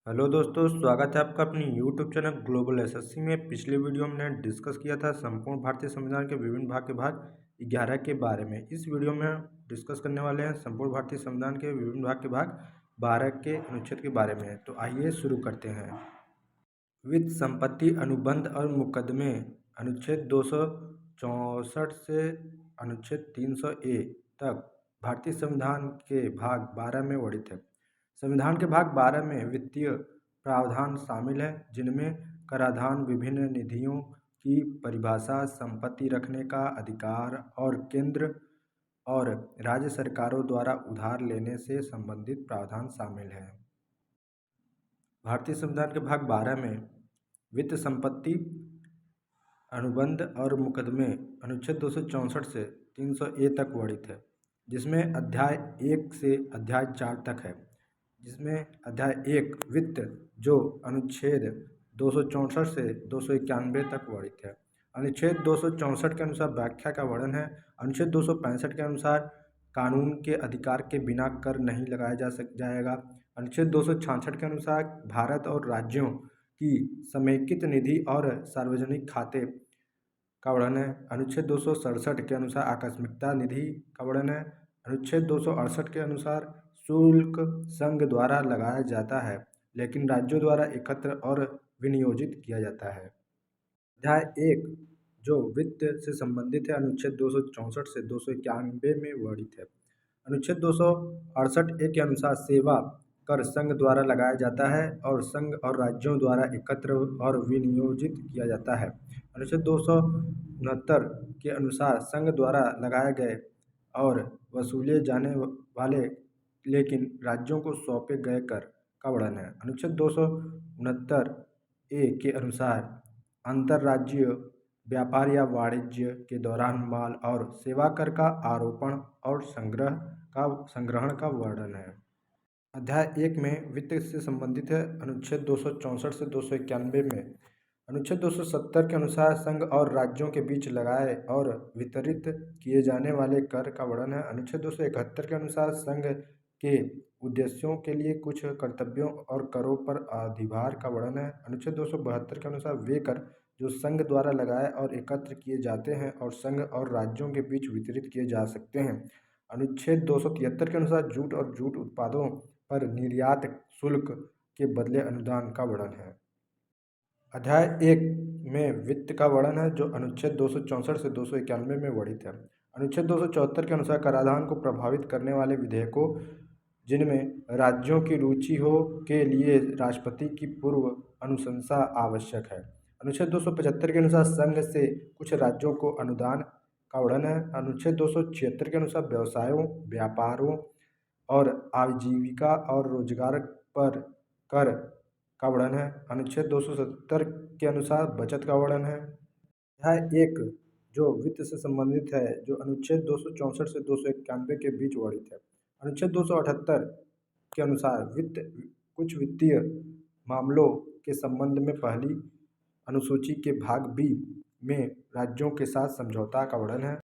Hello दोस्तों, स्वागत है आपका अपनी यूट्यूब चैनल ग्लोबल एसएससी में। पिछले वीडियो में हमने डिस्कस किया था संपूर्ण भारतीय संविधान के विभिन्न भाग के भाग 11 के बारे में। इस वीडियो में डिस्कस करने वाले हैं संपूर्ण भारतीय संविधान के विभिन्न भाग के भाग 12 के अनुच्छेद के बारे में। तो आइए शुरू करते हैं। वित्त संपत्ति अनुबंध और मुकदमे अनुच्छेद 264 से अनुच्छेद 300A तक भारतीय संविधान के भाग 12 में वर्णित है। संविधान के भाग 12 में वित्तीय प्रावधान शामिल है, जिनमें कराधान, विभिन्न निधियों की परिभाषा, संपत्ति रखने का अधिकार और केंद्र और राज्य सरकारों द्वारा उधार लेने से संबंधित प्रावधान शामिल है। भारतीय संविधान के भाग 12 में वित्त संपत्ति अनुबंध और मुकदमे अनुच्छेद 264 से 300A तक वर्णित है, जिसमें अध्याय 1 से अध्याय 4 तक है। जिसमें अध्याय 1 वित्त जो अनुच्छेद 264 से 291 तक वर्णित है। अनुच्छेद 264 के अनुसार व्याख्या का वर्णन है। अनुच्छेद 265 के अनुसार कानून के अधिकार के बिना कर नहीं लगाया जाएगा। अनुच्छेद 266 के अनुसार भारत और राज्यों की समेकित निधि और सार्वजनिक खाते का वर्णन है। अनुच्छेद 267 के अनुसार आकस्मिकता निधि का वर्णन है। अनुच्छेद 268 के अनुसार शुल्क संघ द्वारा लगाया जाता है, लेकिन राज्यों द्वारा एकत्र और विनियोजित किया जाता है। अध्याय 1 जो वित्त से संबंधित है, अनुच्छेद 264 से 291 में वर्णित है। अनुच्छेद 268A के अनुसार सेवा कर संघ द्वारा लगाया जाता है और संघ और राज्यों द्वारा एकत्र और विनियोजित किया जाता है। अनुच्छेद 269 के अनुसार संघ द्वारा लगाए गए और वसूले जाने वाले लेकिन राज्यों को सौंपे गए कर का वर्णन है। अनुच्छेद 269A के अनुसार अंतर्राज्यीय व्यापार या वाणिज्य के दौरान माल और सेवा कर का आरोपण और संग्रहण का वर्णन है। अध्याय 1 में वित्त से संबंधित है। अनुच्छेद 264 से 291 में अनुच्छेद 270 के अनुसार संघ और राज्यों के बीच लगाए और वितरित किए जाने वाले कर का वर्णन है। अनुच्छेद 271 के अनुसार संघ के उद्देश्यों के लिए कुछ कर्तव्यों और करों पर अधिभार का वर्णन है। अनुच्छेद 272 के अनुसार वे कर जो संघ द्वारा लगाए और एकत्र किए जाते हैं और संघ और राज्यों के बीच वितरित किए जा सकते हैं। अनुच्छेद 273 के अनुसार जूट और जूट उत्पादों पर निर्यात शुल्क के बदले अनुदान का वर्णन है। अध्याय 1 में वित्त का वर्णन है, जो अनुच्छेद 264 से 291 में वर्णित है। अनुच्छेद 274 के अनुसार कराधान को प्रभावित करने वाले विधेयकों जिनमें राज्यों की रुचि हो के लिए राष्ट्रपति की पूर्व अनुशंसा आवश्यक है। अनुच्छेद 275 के अनुसार संघ से कुछ राज्यों को अनुदान का वर्णन है। अनुच्छेद 276 के अनुसार व्यवसायों, व्यापारों और आजीविका और रोजगार पर कर का वर्णन है। अनुच्छेद 270 के अनुसार बचत का वर्णन है। अध्याय 1 जो वित्त से संबंधित है, जो अनुच्छेद 264 से 291 के बीच वर्णित है। अनुच्छेद 278 के अनुसार कुछ वित्तीय मामलों के संबंध में पहली अनुसूची के भाग बी में राज्यों के साथ समझौता का वर्णन है।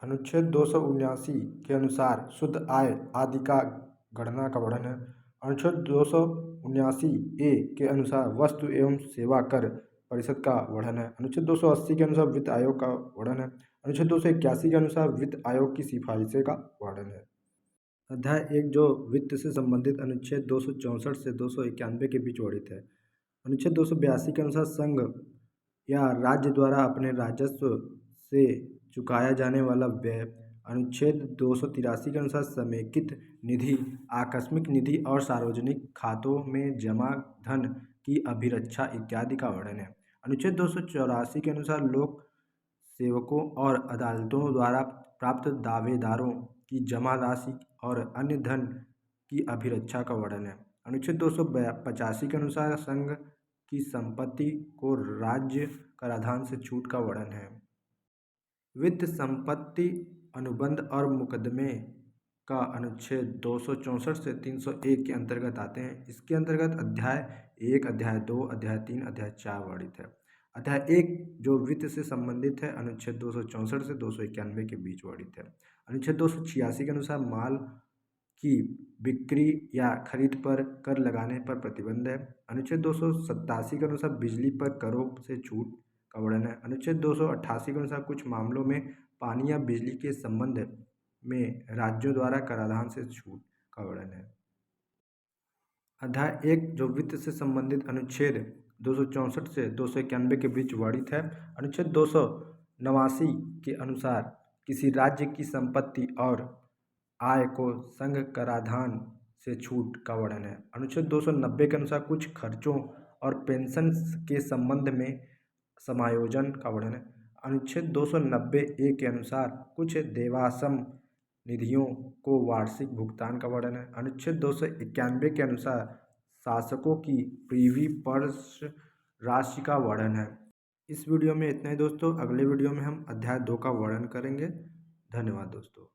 अनुच्छेद 279 के अनुसार शुद्ध आय आदि का गणना का वर्णन है। अनुच्छेद 279A के अनुसार वस्तु एवं सेवा कर परिषद का वर्णन है। अनुच्छेद 280 के अनुसार वित्त आयोग का वर्णन है। अनुच्छेद 281 के अनुसार वित्त आयोग की सिफारिशें का वर्णन है। अध्याय 1 जो वित्त से संबंधित अनुच्छेद 264 से 291 के बीच वर्णित है। अनुच्छेद 282 के अनुसार संघ या राज्य द्वारा अपने राजस्व से चुकाया जाने वाला व्यय। अनुच्छेद 283 के अनुसार समेकित निधि, आकस्मिक निधि और सार्वजनिक खातों में जमा धन की अभिरक्षा इत्यादि का वर्णन है। अनुच्छेद 284 के अनुसार लोक सेवकों और अदालतों द्वारा प्राप्त दावेदारों की जमा राशि और अन्य धन की अभिरक्षा का वर्णन है। अनुच्छेद 285 के अनुसार संघ की संपत्ति को राज्य कराधान से छूट का वर्णन है। वित्त संपत्ति अनुबंध और मुकदमे का अनुच्छेद 264 से 301 के अंतर्गत आते हैं। इसके अंतर्गत अध्याय 1, अध्याय 2, अध्याय 3, अध्याय 4 वर्णित है। अध्याय 1 जो वित्त से संबंधित है, अनुच्छेद 264 से 291 के बीच वर्णित है। अनुच्छेद 286 के अनुसार माल की बिक्री या खरीद पर कर लगाने पर प्रतिबंध है। अनुच्छेद 287 के अनुसार बिजली पर करों से छूट का वर्णन है। अनुच्छेद 288 के अनुसार कुछ मामलों में पानी या बिजली के संबंध में राज्यों द्वारा कराधान से छूट का वर्णन है। अध्याय 1 जो वित्त से संबंधित अनुच्छेद 264 से 291 के बीच वर्णित है। अनुच्छेद 289 के अनुसार किसी राज्य की संपत्ति और आय को संघ कराधान से छूट का वर्णन है। अनुच्छेद 290 के अनुसार कुछ खर्चों और पेंशन के संबंध में समायोजन का वर्णन है। अनुच्छेद 290 के अनुसार कुछ देवाश्रम निधियों को वार्षिक भुगतान का वर्णन है। अनुच्छेद 291 के अनुसार शासकों की प्रीवी पर्स राशि का वर्णन है। इस वीडियो में इतना ही दोस्तों। अगले वीडियो में हम अध्याय 2 का वर्णन करेंगे। धन्यवाद दोस्तों।